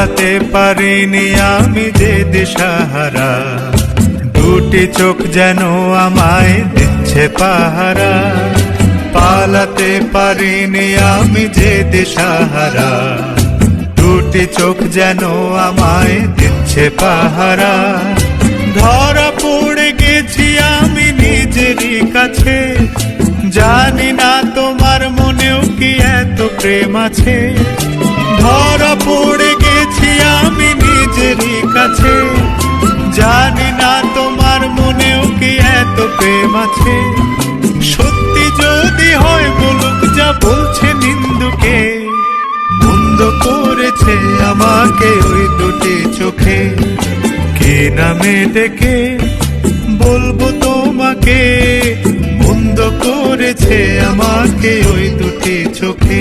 পালাতে পারিনি আমি যে দিশাহারা, দুটি চোখ যেন আমায় দিচ্ছে পাহারা। পালাতে পারিনি আমি যে দিশাহারা, দুটি চোখ যেন আমায় দিচ্ছে পাহারা। ধরা পড়ে গেছি আমি নিজেরই কাছে, জানি না তোমার মনেও কি এত প্রেম আছে। ধরা পড়ে গেছি আমি নিজেরই কাছে, জানি না তোমার মনেও কি এত প্রেম আছে। সত্যি যদি হয় বলুক যা বলছে নিন্দুকে, মন্দ করেছে আমাকে ওই দুটি চোখে। কে নামে ডেকে বলবো তোমাকে, মন্দ করেছে আমাকে ওই দুটি চোখে।